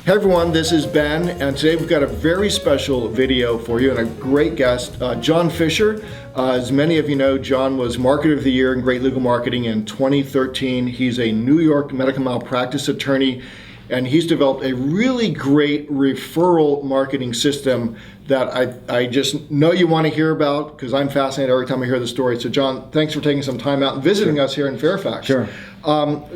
Hey everyone, this is Ben, and today we've got a very special video for you and a great guest, John Fisher. As many of you know, John was Marketer of the Year in Great Legal Marketing in 2013. He's a New York medical malpractice attorney, and he's developed a really great referral marketing system that I just know you want to hear about because I'm fascinated every time I hear the story. So John, thanks for taking some time out and visiting us here in Fairfax. Sure.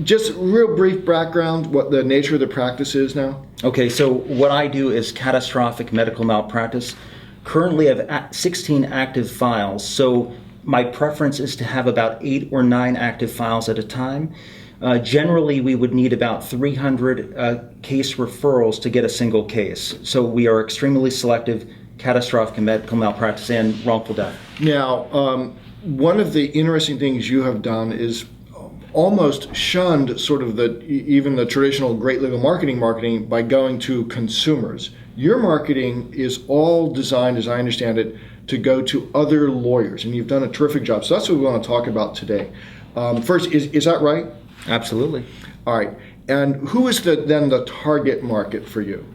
Just real brief background, what the nature of the practice is now. Okay, so what I do is catastrophic medical malpractice. Currently I have 16 active files, so my preference is to have about 8 or 9 active files at a time. Generally, we would need about 300 case referrals to get a single case. So we are extremely selective, catastrophic medical malpractice and wrongful death. Now, one of the interesting things you have done is almost shunned sort of even the traditional great legal marketing by going to consumers. Your marketing is all designed, as I understand it, to go to other lawyers, and you've done a terrific job. So that's what we want to talk about today. First, is that right? Absolutely. All right. And who is then the target market for you?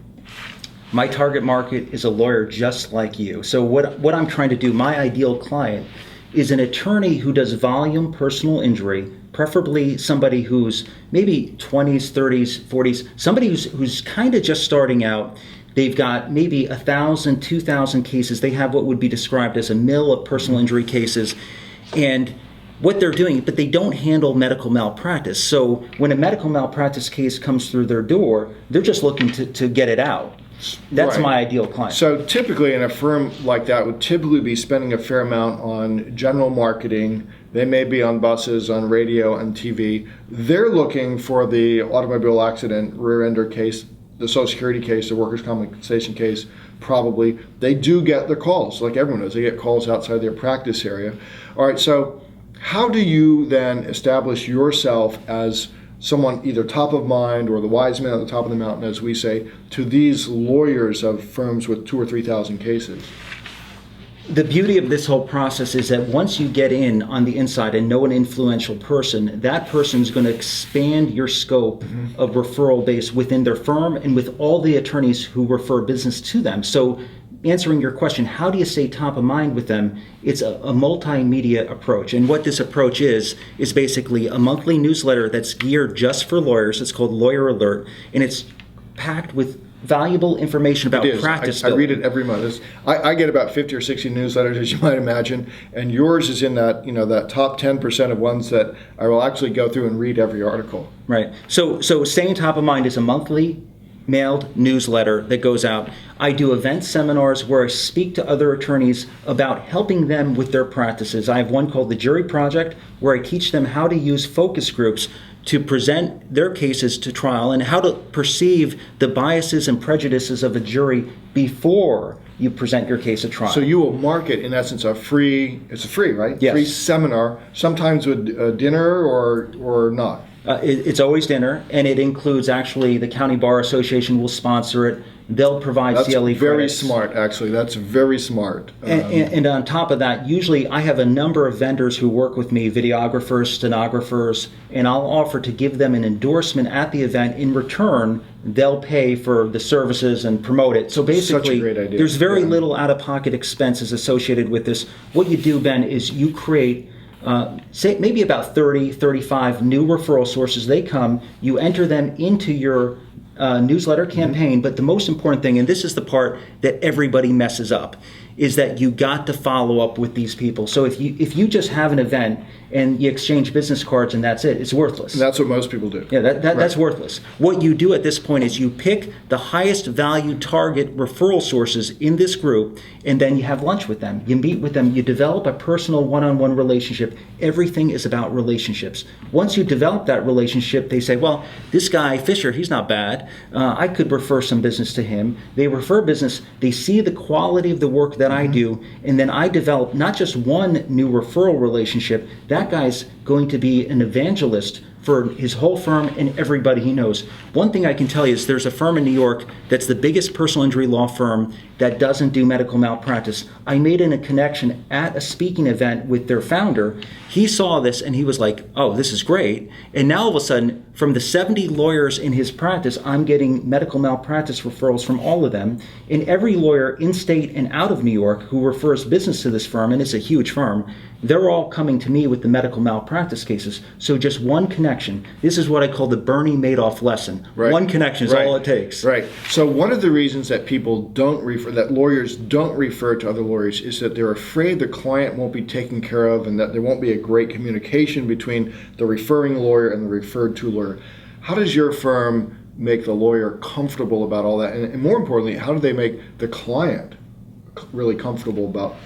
My target market is a lawyer just like you. So what I'm trying to do, my ideal client is an attorney who does volume personal injury, preferably somebody who's maybe 20s, 30s, 40s, somebody who's kind of just starting out. They've got maybe 1,000, 2,000 cases. They have what would be described as a mill of personal injury cases. And what they're doing, but they don't handle medical malpractice. So when a medical malpractice case comes through their door, they're just looking to get it out. That's right. My ideal client. So typically in a firm like that would typically be spending a fair amount on general marketing. They may be on buses, on radio and TV. They're looking for the automobile accident, rear ender case, the Social Security case, the workers' compensation case, probably. They do get the calls, like everyone does. They get calls outside their practice area. All right, so how do you then establish yourself as someone either top of mind or the wise man at the top of the mountain, as we say, to these lawyers of firms with 2,000 or 3,000 cases? The beauty of this whole process is that once you get in on the inside and know an influential person, that person's going to expand your scope of referral base within their firm and with all the attorneys who refer business to them. So answering your question, how do you stay top of mind with them? It's a multimedia approach. And what this approach is basically a monthly newsletter that's geared just for lawyers. It's called Lawyer Alert, and it's packed with valuable information about practice. I read it every month. I get about 50 or 60 newsletters, as you might imagine, and yours is in that that top 10% of ones that I will actually go through and read every article. Right. So staying top of mind is a monthly mailed newsletter that goes out. I do event seminars where I speak to other attorneys about helping them with their practices. I have one called the Jury Project where I teach them how to use focus groups to present their cases to trial and how to perceive the biases and prejudices of a jury before you present your case at trial. So you will market, in essence, it's a free, right? Yes. Free seminar, sometimes with dinner or not. It's always dinner, and it includes actually the County Bar Association will sponsor it. They'll provide CLE credits. That's very smart, actually. That's very smart. And on top of that, usually I have a number of vendors who work with me, videographers, stenographers, and I'll offer to give them an endorsement at the event. In return, they'll pay for the services and promote it. So basically, such a great idea. There's very little out-of-pocket expenses associated with this. What you do, Ben, is you create say maybe about 30, 35 new referral sources. They come, you enter them into your newsletter campaign, but the most important thing, and this is the part that everybody messes up, is that you got to follow up with these people. So if you just have an event and you exchange business cards and that's it, it's worthless. And that's what most people do. Yeah, that's worthless. What you do at this point is you pick the highest value target referral sources in this group, and then you have lunch with them. You meet with them. You develop a personal one-on-one relationship. Everything is about relationships. Once you develop that relationship, they say, well, this guy, Fisher, he's not bad. I could refer some business to him. They refer business. They see the quality of the work that I do, and then I develop not just one new referral relationship. That guy's going to be an evangelist for his whole firm and everybody he knows. One thing I can tell you is there's a firm in New York that's the biggest personal injury law firm that doesn't do medical malpractice. I made a connection at a speaking event with their founder. He saw this and he was like, oh, this is great. And now all of a sudden, from the 70 lawyers in his practice, I'm getting medical malpractice referrals from all of them. And every lawyer in state and out of New York who refers business to this firm, and it's a huge firm, they're all coming to me with the medical malpractice cases. So just one connection. This is what I call the Bernie Madoff lesson. Right. One connection is all it takes. Right. So one of the reasons that people don't refer, that lawyers don't refer to other lawyers, is that they're afraid the client won't be taken care of and that there won't be a great communication between the referring lawyer and the referred to lawyer. How does your firm make the lawyer comfortable about all that? And more importantly, how do they make the client really comfortable about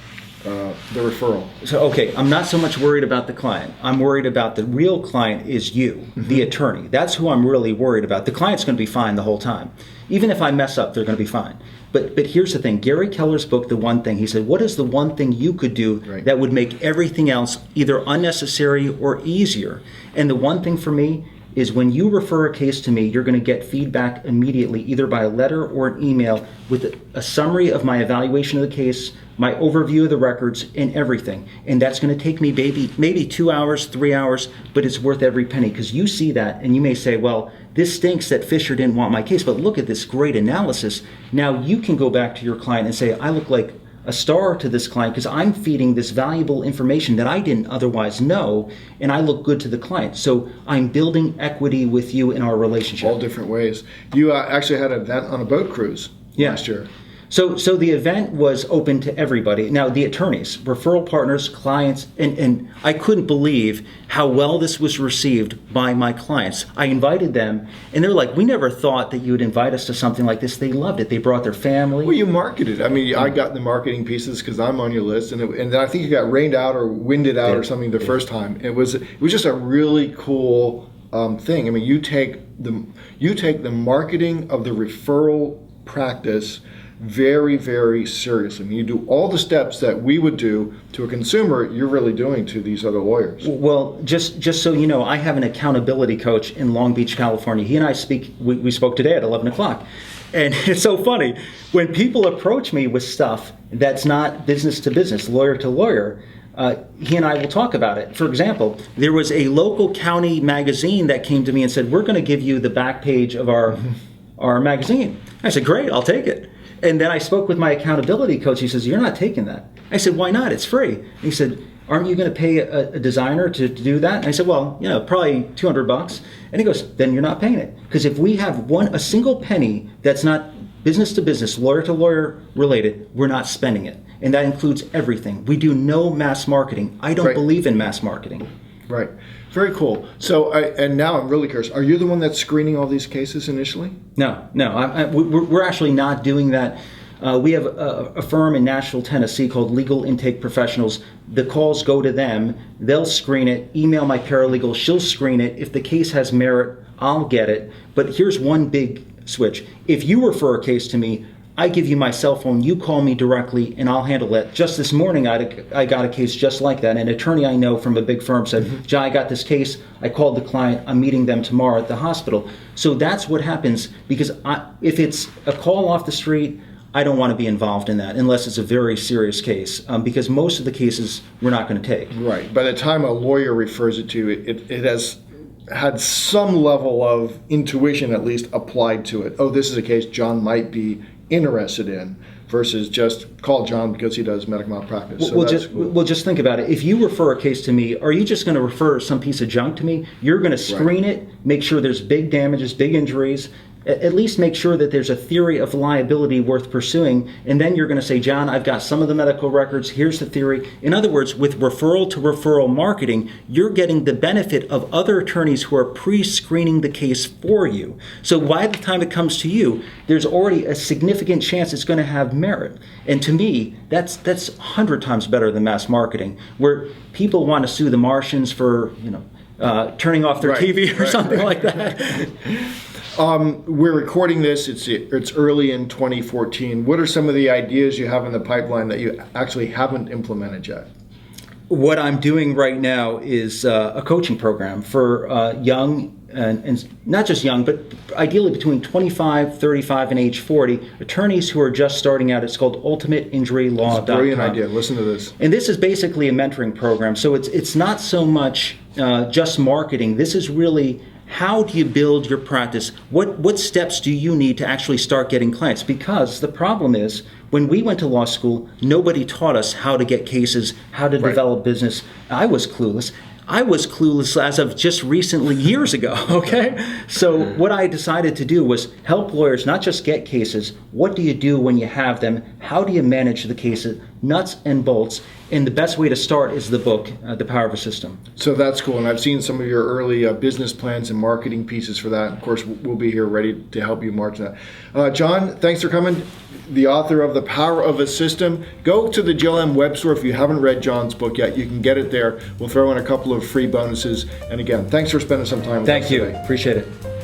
the referral? So, okay, I'm not so much worried about the client. I'm worried about the real client is you, the attorney. That's who I'm really worried about. The client's going to be fine the whole time. Even if I mess up, they're going to be fine. But here's the thing. Gary Keller's book, The One Thing, he said, what is the one thing you could do that would make everything else either unnecessary or easier? And the one thing for me is when you refer a case to me, you're going to get feedback immediately, either by a letter or an email with a summary of my evaluation of the case, my overview of the records, and everything. And that's going to take me maybe 2 hours, 3 hours, but it's worth every penny because you see that and you may say, well, this stinks that Fisher didn't want my case, but look at this great analysis. Now you can go back to your client and say, I look like a star to this client because I'm feeding this valuable information that I didn't otherwise know, and I look good to the client. So I'm building equity with you in our relationship. All different ways. You actually had an event on a boat cruise last year. So the event was open to everybody. Now, the attorneys, referral partners, clients, and I couldn't believe how well this was received by my clients. I invited them, and they're like, we never thought that you would invite us to something like this. They loved it. They brought their family. Well, you marketed. I mean, I got the marketing pieces because I'm on your list, and then I think you got rained out or winded out or something the first time. It was just a really cool thing. I mean, you take the marketing of the referral practice very, very seriously. I mean, you do all the steps that we would do to a consumer, you're really doing to these other lawyers. Well, just so you know, I have an accountability coach in Long Beach, California. He and I we spoke today at 11 o'clock. And it's so funny. When people approach me with stuff that's not business to business, lawyer to lawyer, he and I will talk about it. For example, there was a local county magazine that came to me and said, we're going to give you the back page of our magazine. I said, great, I'll take it. And then I spoke with my accountability coach. He says, you're not taking that. I said, why not? It's free. And he said, aren't you going to pay a designer to do that? And I said, well, probably $200. And he goes, then you're not paying it. Because if we have a single penny that's not business to business, lawyer to lawyer related, we're not spending it. And that includes everything. We do no mass marketing. I don't believe in mass marketing. Right. Very cool. So, and now I'm really curious. Are you the one that's screening all these cases initially? No. We're actually not doing that. We have a firm in Nashville, Tennessee called Legal Intake Professionals. The calls go to them. They'll screen it, email my paralegal. She'll screen it. If the case has merit, I'll get it. But here's one big switch. If you refer a case to me, I give you my cell phone, you call me directly, and I'll handle it. Just this morning, I got a case just like that. An attorney I know from a big firm said, John, I got this case. I called the client. I'm meeting them tomorrow at the hospital. So that's what happens, because if it's a call off the street, I don't want to be involved in that unless it's a very serious case, because most of the cases we're not going to take. Right. By the time a lawyer refers it to you, it has had some level of intuition at least applied to it. Oh, this is a case John might be interested in, versus just call John because he does medical malpractice. Well, just think about it. If you refer a case to me, are you just going to refer some piece of junk to me? You're going to screen it, make sure there's big damages, big injuries, at least make sure that there's a theory of liability worth pursuing, and then you're going to say, John, I've got some of the medical records, here's the theory. In other words, with referral to referral marketing, you're getting the benefit of other attorneys who are pre-screening the case for you. So by the time it comes to you, there's already a significant chance it's going to have merit. And to me, that's 100 times better than mass marketing, where people want to sue the Martians for, turning off their TV or something like that. We're recording this. It's early in 2014. What are some of the ideas you have in the pipeline that you actually haven't implemented yet? What I'm doing right now is a coaching program for young, and not just young, but ideally between 25, 35, and age 40, attorneys who are just starting out. It's called ultimateinjurylaw.com. Brilliant idea. Listen to this. And this is basically a mentoring program. So it's not so much just marketing. This is really, how do you build your practice? What steps do you need to actually start getting clients? Because the problem is, when we went to law school, nobody taught us how to get cases, how to develop business. I was clueless. I was clueless as of just recently, years ago, okay? So what I decided to do was help lawyers not just get cases. What do you do when you have them? How do you manage the cases? Nuts and bolts. And the best way to start is the book, The Power of a System. So that's cool. And I've seen some of your early business plans and marketing pieces for that. Of course, we'll be here ready to help you march that. John, thanks for coming. The author of The Power of a System. Go to the JLM web store if you haven't read John's book yet. You can get it there. We'll throw in a couple of free bonuses. And again, thanks for spending some time with us Thank you. today. Appreciate it.